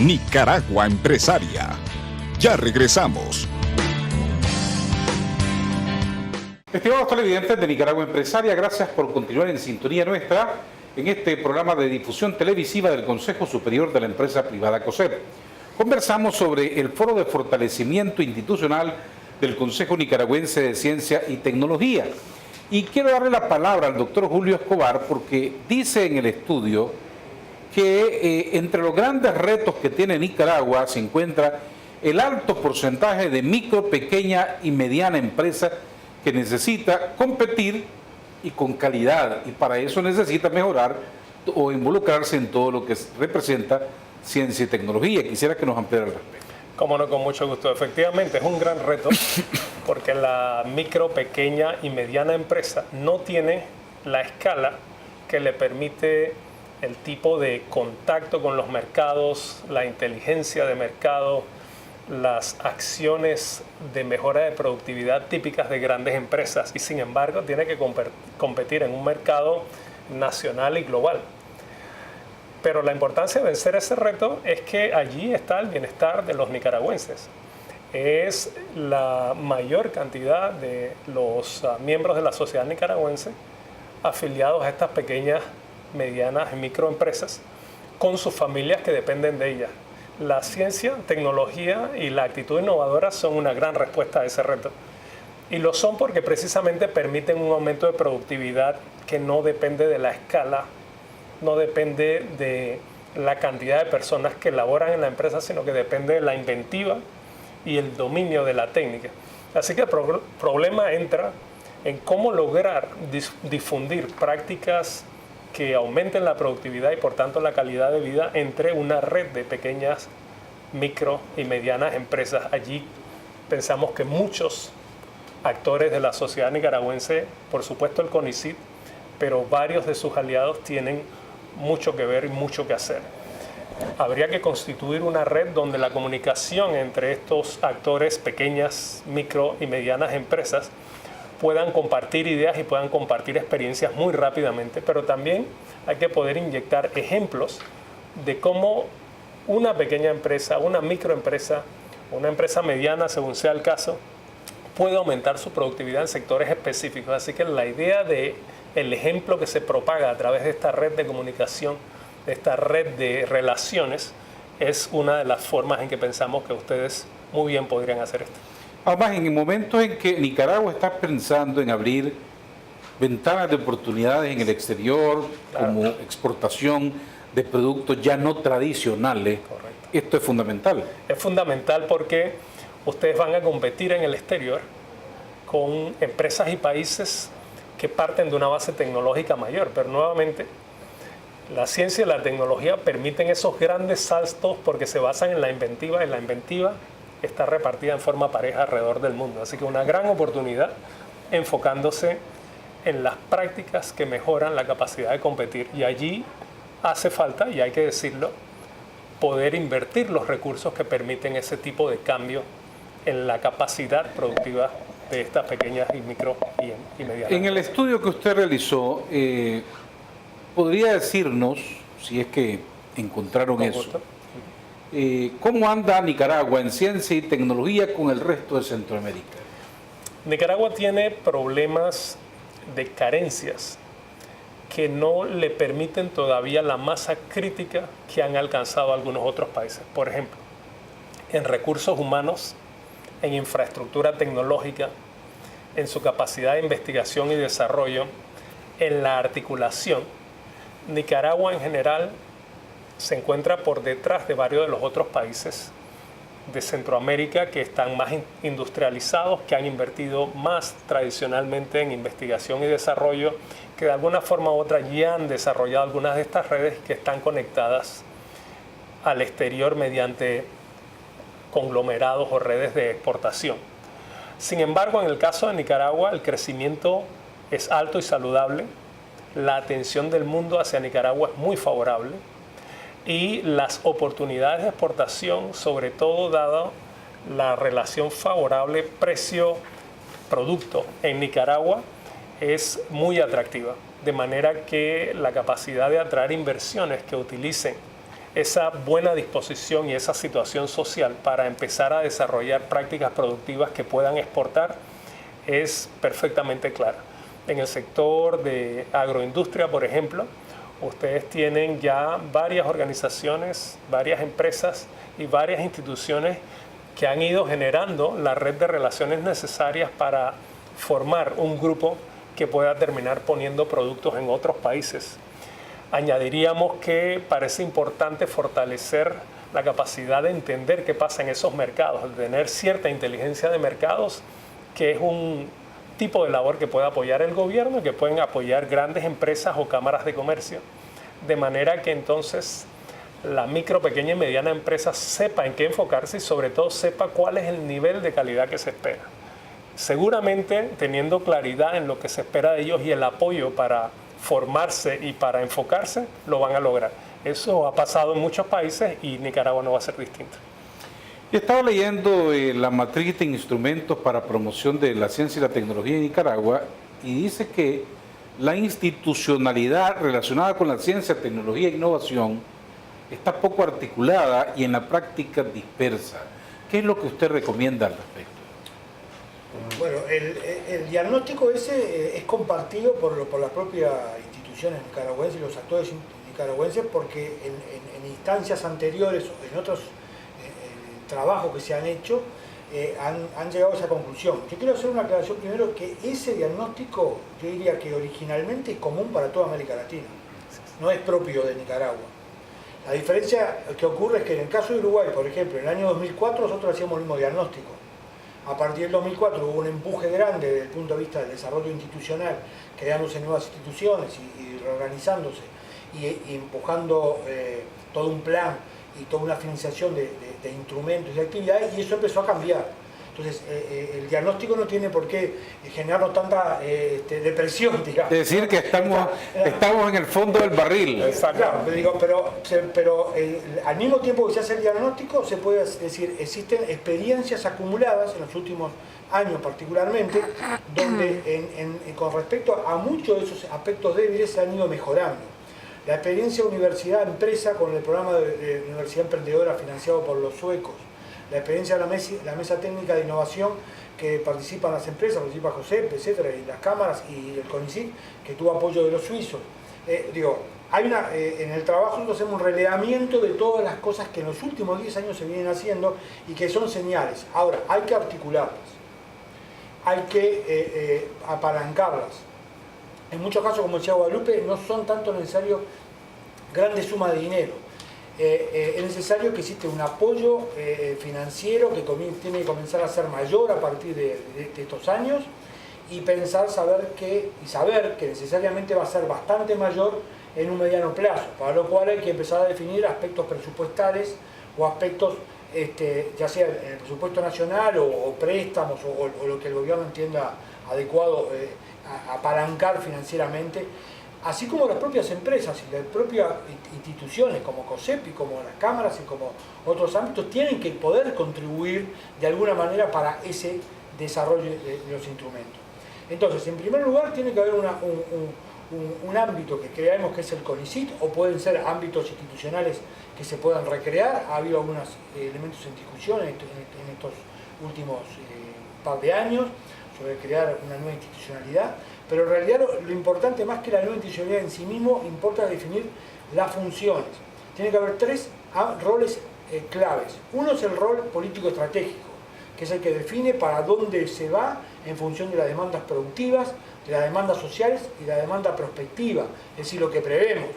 Nicaragua Empresaria. Ya regresamos. Estimados televidentes de Nicaragua Empresaria, gracias por continuar en sintonía nuestra en este programa de difusión televisiva del Consejo Superior de la Empresa Privada COSEP. Conversamos sobre el Foro de Fortalecimiento Institucional del Consejo Nicaragüense de Ciencia y Tecnología. Y quiero darle la palabra al doctor Julio Escobar porque dice en el estudio que entre los grandes retos que tiene Nicaragua se encuentra el alto porcentaje de micro, pequeña y mediana empresa que necesita competir y con calidad, y para eso necesita mejorar o involucrarse en todo lo que representa ciencia y tecnología. Quisiera que nos ampliara al respecto. Cómo no, con mucho gusto. Efectivamente, es un gran reto porque la micro, pequeña y mediana empresa no tiene la escala que le permite el tipo de contacto con los mercados, la inteligencia de mercado, las acciones de mejora de productividad típicas de grandes empresas, y sin embargo tiene que competir en un mercado nacional y global. Pero la importancia de vencer ese reto es que allí está el bienestar de los nicaragüenses. Es la mayor cantidad de los miembros de la sociedad nicaragüense afiliados a estas pequeñas, medianas y microempresas con sus familias que dependen de ellas. La ciencia, tecnología y la actitud innovadora son una gran respuesta a ese reto. Y lo son porque precisamente permiten un aumento de productividad que no depende de la escala, no depende de la cantidad de personas que laboran en la empresa, sino que depende de la inventiva y el dominio de la técnica. Así que el problema entra en cómo lograr difundir prácticas que aumenten la productividad y por tanto la calidad de vida entre una red de pequeñas, micro y medianas empresas. Allí pensamos que muchos actores de la sociedad nicaragüense, por supuesto el CONICYT, pero varios de sus aliados tienen mucho que ver y mucho que hacer. Habría que constituir una red donde la comunicación entre estos actores, pequeñas, micro y medianas empresas, puedan compartir ideas y puedan compartir experiencias muy rápidamente, pero también hay que poder inyectar ejemplos de cómo una pequeña empresa, una microempresa, una empresa mediana, según sea el caso, puede aumentar su productividad en sectores específicos. Así que la idea de el ejemplo que se propaga a través de esta red de comunicación, de esta red de relaciones, es una de las formas en que pensamos que ustedes muy bien podrían hacer esto. Además, en el momento en que Nicaragua está pensando en abrir ventanas de oportunidades en el exterior, claro, como exportación de productos ya no tradicionales, correcto, esto es fundamental. Es fundamental porque ustedes van a competir en el exterior con empresas y países que parten de una base tecnológica mayor, pero nuevamente la ciencia y la tecnología permiten esos grandes saltos porque se basan en la inventiva, y la inventiva está repartida en forma pareja alrededor del mundo. Así que una gran oportunidad enfocándose en las prácticas que mejoran la capacidad de competir. Y allí hace falta, y hay que decirlo, poder invertir los recursos que permiten ese tipo de cambio en la capacidad productiva de estas pequeñas y micro y medianas. En el estudio que usted realizó, ¿podría decirnos, si es que encontraron eso, cómo anda Nicaragua en ciencia y tecnología con el resto de Centroamérica? Nicaragua tiene problemas de carencias que no le permiten todavía la masa crítica que han alcanzado algunos otros países. Por ejemplo, en recursos humanos, en infraestructura tecnológica, en su capacidad de investigación y desarrollo, en la articulación. Nicaragua en general se encuentra por detrás de varios de los otros países de Centroamérica que están más industrializados, que han invertido más tradicionalmente en investigación y desarrollo, que de alguna forma u otra ya han desarrollado algunas de estas redes que están conectadas al exterior mediante conglomerados o redes de exportación. Sin embargo, en el caso de Nicaragua, el crecimiento es alto y saludable, la atención del mundo hacia Nicaragua es muy favorable, y las oportunidades de exportación, sobre todo dada la relación favorable precio-producto en Nicaragua, es muy atractiva, de manera que la capacidad de atraer inversiones que utilicen esa buena disposición y esa situación social para empezar a desarrollar prácticas productivas que puedan exportar es perfectamente clara. En el sector de agroindustria, por ejemplo, ustedes tienen ya varias organizaciones, varias empresas y varias instituciones que han ido generando la red de relaciones necesarias para formar un grupo que pueda terminar poniendo productos en otros países. Añadiríamos que parece importante fortalecer la capacidad de entender qué pasa en esos mercados, de tener cierta inteligencia de mercados, que es un tipo de labor que puede apoyar el gobierno y que pueden apoyar grandes empresas o cámaras de comercio, de manera que entonces la micro, pequeña y mediana empresa sepa en qué enfocarse y sobre todo sepa cuál es el nivel de calidad que se espera. Seguramente teniendo claridad en lo que se espera de ellos y el apoyo para formarse y para enfocarse, lo van a lograr. Eso ha pasado en muchos países y Nicaragua no va a ser distinto. Yo estaba leyendo la matriz de instrumentos para promoción de la ciencia y la tecnología en Nicaragua y dice que la institucionalidad relacionada con la ciencia, tecnología e innovación está poco articulada y en la práctica dispersa. ¿Qué es lo que usted recomienda al respecto? Bueno, el diagnóstico ese es compartido por las propias instituciones nicaragüenses y los actores nicaragüenses, porque en instancias anteriores, en otros trabajos que se han hecho, han llegado a esa conclusión. Yo quiero hacer una aclaración primero, que ese diagnóstico, yo diría que originalmente es común para toda América Latina, no es propio de Nicaragua. La diferencia que ocurre es que en el caso de Uruguay, por ejemplo, en el año 2004 nosotros hacíamos el mismo diagnóstico. A partir del 2004 hubo un empuje grande desde el punto de vista del desarrollo institucional, creándose nuevas instituciones y reorganizándose y empujando todo un plan y toda una financiación de instrumentos y actividades, y eso empezó a cambiar. Entonces, el diagnóstico no tiene por qué generarnos tanta depresión, digamos. Es decir, que estamos en el fondo del barril. Claro, pero al mismo tiempo que se hace el diagnóstico, se puede decir, existen experiencias acumuladas en los últimos años particularmente, donde con respecto a muchos de esos aspectos débiles se han ido mejorando. La experiencia universidad-empresa con el programa de Universidad Emprendedora financiado por los suecos, la experiencia de la mesa técnica de innovación que participan las empresas, participa JOSEP, etcétera, y las cámaras y el CONICYT, que tuvo apoyo de los suizos. En el trabajo nosotros hacemos un relevamiento de todas las cosas que en los últimos 10 años se vienen haciendo y que son señales. Ahora, hay que articularlas, hay que apalancarlas. En muchos casos, como decía Guadalupe, no son tanto necesarios grandes sumas de dinero. Es necesario que existe un apoyo financiero que tiene que comenzar a ser mayor a partir de estos años y saber que necesariamente va a ser bastante mayor en un mediano plazo, para lo cual hay que empezar a definir aspectos presupuestales o aspectos ya sea en el presupuesto nacional o préstamos o lo que el gobierno entienda adecuado apalancar financieramente, así como las propias empresas y las propias instituciones como COSEP y como las cámaras y como otros ámbitos tienen que poder contribuir de alguna manera para ese desarrollo de los instrumentos. Entonces, en primer lugar, tiene que haber un ámbito que creemos que es el CONICYT, o pueden ser ámbitos institucionales que se puedan recrear. Ha habido algunos elementos en discusión en estos últimos par de años sobre crear una nueva institucionalidad, pero en realidad lo importante, más que la nueva institucionalidad en sí mismo, importa definir las funciones. Tiene que haber tres roles claves. Uno es el rol político-estratégico, que es el que define para dónde se va en función de las demandas productivas, de las demandas sociales y la demanda prospectiva, es decir, lo que prevemos.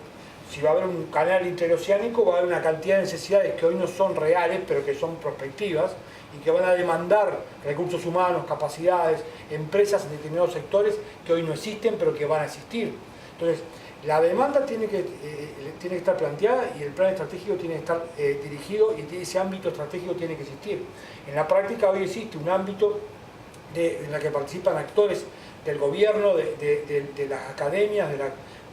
Si va a haber un canal interoceánico, va a haber una cantidad de necesidades que hoy no son reales, pero que son prospectivas y que van a demandar recursos humanos, capacidades, empresas en determinados sectores que hoy no existen, pero que van a existir. Entonces, la demanda tiene que estar planteada y el plan estratégico tiene que estar dirigido, y ese ámbito estratégico tiene que existir. En la práctica hoy existe un ámbito en el que participan actores del gobierno, de las academias,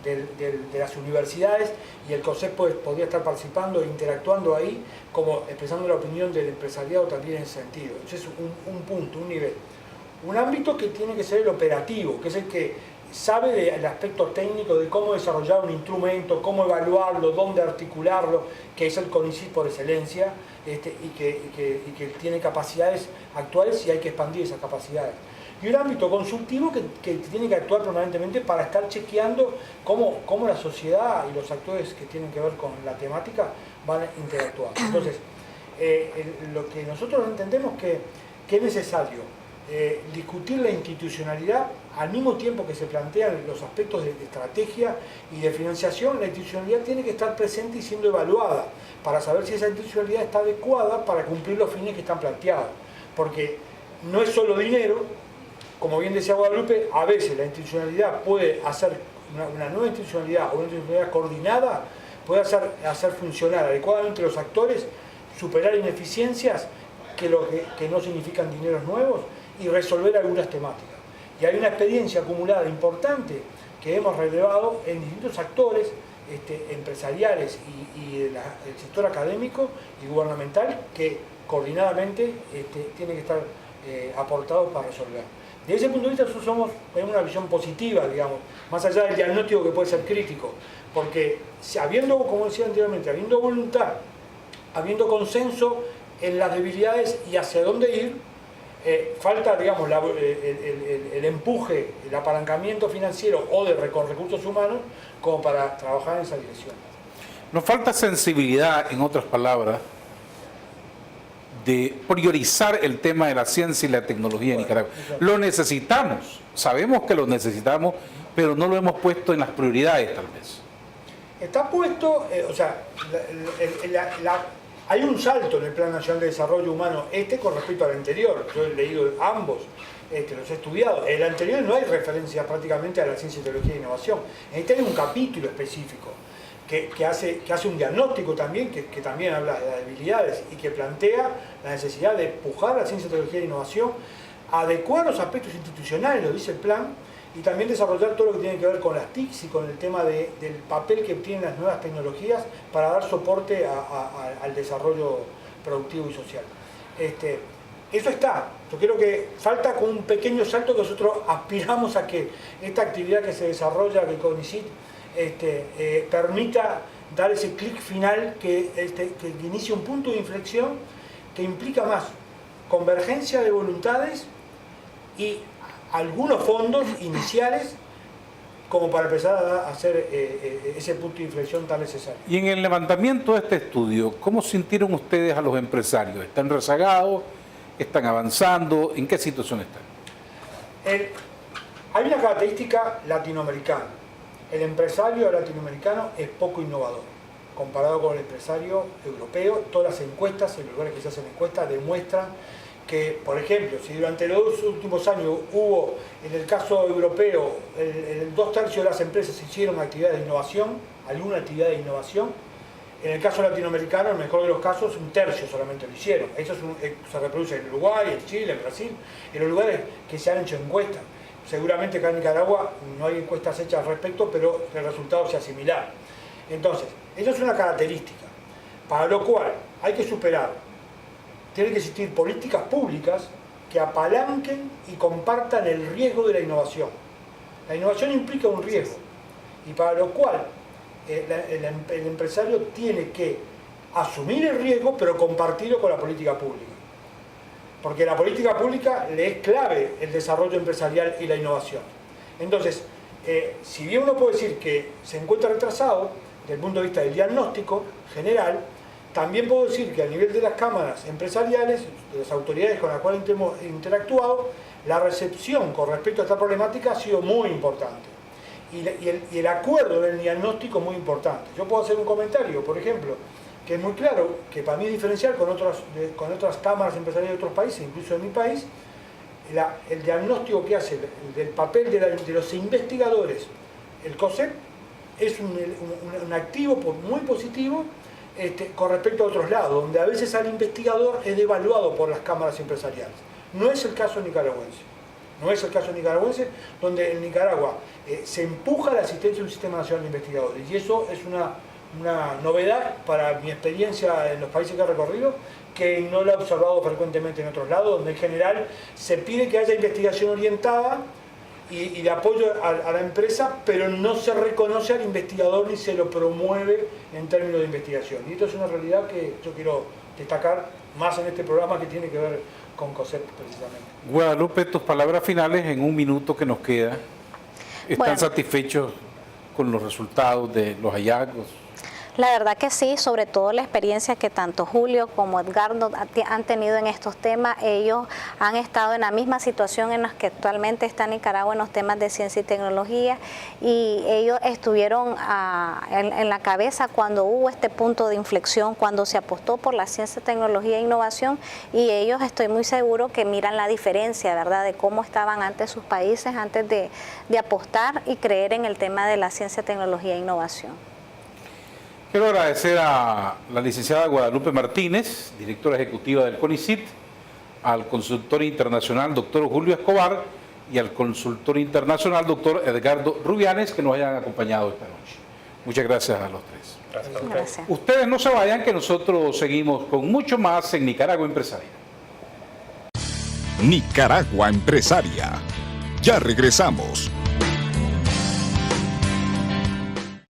de las universidades, y el COSEP podría estar participando e interactuando ahí, como expresando la opinión del empresariado también en ese sentido. Ese es un punto, un nivel. Un ámbito que tiene que ser el operativo, que es el que sabe del aspecto técnico de cómo desarrollar un instrumento, cómo evaluarlo, dónde articularlo, que es el CONICYT por excelencia, y que tiene capacidades actuales y hay que expandir esas capacidades. Y un ámbito consultivo que tiene que actuar permanentemente para estar chequeando cómo la sociedad y los actores que tienen que ver con la temática van interactuando. Entonces, lo que nosotros entendemos que es necesario discutir la institucionalidad al mismo tiempo que se plantean los aspectos de estrategia y de financiación. La institucionalidad tiene que estar presente y siendo evaluada para saber si esa institucionalidad está adecuada para cumplir los fines que están planteados, porque no es solo dinero. Como bien decía Guadalupe, a veces la institucionalidad puede hacer, una nueva institucionalidad o una institucionalidad coordinada puede hacer funcionar adecuadamente los actores, superar ineficiencias que no significan dineros nuevos y resolver algunas temáticas. Y hay una experiencia acumulada importante que hemos relevado en distintos actores empresariales y del sector académico y gubernamental que coordinadamente tienen que estar aportados para resolver. Desde ese punto de vista nosotros somos en una visión positiva, digamos, más allá del diagnóstico que puede ser crítico, porque habiendo, como decía anteriormente, habiendo voluntad, habiendo consenso en las debilidades y hacia dónde ir, falta, digamos, el empuje, el apalancamiento financiero o con recursos humanos como para trabajar en esa dirección. Nos falta sensibilidad, en otras palabras, de priorizar el tema de la ciencia y la tecnología en Nicaragua. Lo necesitamos, sabemos que lo necesitamos, pero no lo hemos puesto en las prioridades tal vez. Está puesto, hay un salto en el Plan Nacional de Desarrollo Humano, con respecto al anterior. Yo he leído ambos, los he estudiado. En el anterior no hay referencia prácticamente a la ciencia, tecnología e innovación. En este hay un capítulo específico que hace un diagnóstico también, que también habla de las debilidades y que plantea la necesidad de empujar la ciencia, tecnología e innovación, adecuar los aspectos institucionales, lo dice el plan, y también desarrollar todo lo que tiene que ver con las TICs y con el tema del papel que tienen las nuevas tecnologías para dar soporte al desarrollo productivo y social. Eso está. Yo creo que falta con un pequeño salto que nosotros aspiramos a que esta actividad que se desarrolla, que CONICYT, permita dar ese clic final que inicie un punto de inflexión que implica más convergencia de voluntades y algunos fondos iniciales como para empezar a hacer ese punto de inflexión tan necesario. Y en el levantamiento de este estudio, ¿cómo sintieron ustedes a los empresarios? ¿Están rezagados? ¿Están avanzando? ¿En qué situación están? Hay una característica latinoamericana. El empresario latinoamericano es poco innovador comparado con el empresario europeo. Todas las encuestas, en los lugares que se hacen encuestas, demuestran que, por ejemplo, si durante los últimos años hubo, en el caso europeo, 2/3 de las empresas hicieron actividades de innovación, alguna actividad de innovación, en el caso latinoamericano, en el mejor de los casos, 1/3 solamente lo hicieron. Eso se reproduce en Uruguay, en Chile, en Brasil, en los lugares que se han hecho encuestas. Seguramente acá en Nicaragua no hay encuestas hechas al respecto, pero el resultado sea similar. Entonces, eso es una característica, para lo cual hay que superar. Tienen que existir políticas públicas que apalanquen y compartan el riesgo de la innovación. La innovación implica un riesgo, y para lo cual el empresario tiene que asumir el riesgo, pero compartirlo con la política pública. Porque la política pública le es clave el desarrollo empresarial y la innovación. Entonces, si bien uno puede decir que se encuentra retrasado desde el punto de vista del diagnóstico general, también puedo decir que a nivel de las cámaras empresariales, de las autoridades con las cuales hemos interactuado, la recepción con respecto a esta problemática ha sido muy importante. Y el acuerdo del diagnóstico muy importante. Yo puedo hacer un comentario, por ejemplo, que es muy claro, que para mí es diferencial con otras cámaras empresariales de otros países, incluso en mi país, el diagnóstico que hace del papel de los investigadores, el COSEP, es un activo muy positivo con respecto a otros lados, donde a veces al investigador es devaluado por las cámaras empresariales. No es el caso nicaragüense. No es el caso nicaragüense, donde en Nicaragua se empuja la asistencia de un sistema nacional de investigadores. Y eso es una novedad para mi experiencia en los países que he recorrido, que no la he observado frecuentemente en otros lados, donde en general se pide que haya investigación orientada y de apoyo a la empresa, pero no se reconoce al investigador ni se lo promueve en términos de investigación. Y esto es una realidad que yo quiero destacar más en este programa que tiene que ver con COSEP precisamente. Guadalupe, tus palabras finales en un minuto que nos queda. ¿Están Bueno, satisfechos con los resultados de los hallazgos? la verdad que sí, sobre todo la experiencia que tanto Julio como Edgardo han tenido en estos temas. Ellos han estado en la misma situación en la que actualmente está Nicaragua en los temas de ciencia y tecnología, y ellos estuvieron en la cabeza cuando hubo este punto de inflexión, cuando se apostó por la ciencia, tecnología e innovación, y ellos, estoy muy seguro que miran la diferencia, ¿verdad?, de cómo estaban antes sus países, antes de apostar y creer en el tema de la ciencia, tecnología e innovación. Quiero agradecer a la licenciada Guadalupe Martínez, directora ejecutiva del CONICYT, al consultor internacional doctor Julio Escobar y al consultor internacional doctor Edgardo Rubianes, que nos hayan acompañado esta noche. Muchas gracias a los tres. Gracias a ustedes. Gracias. Ustedes no se vayan, que nosotros seguimos con mucho más en Nicaragua Empresaria. Nicaragua Empresaria. Ya regresamos.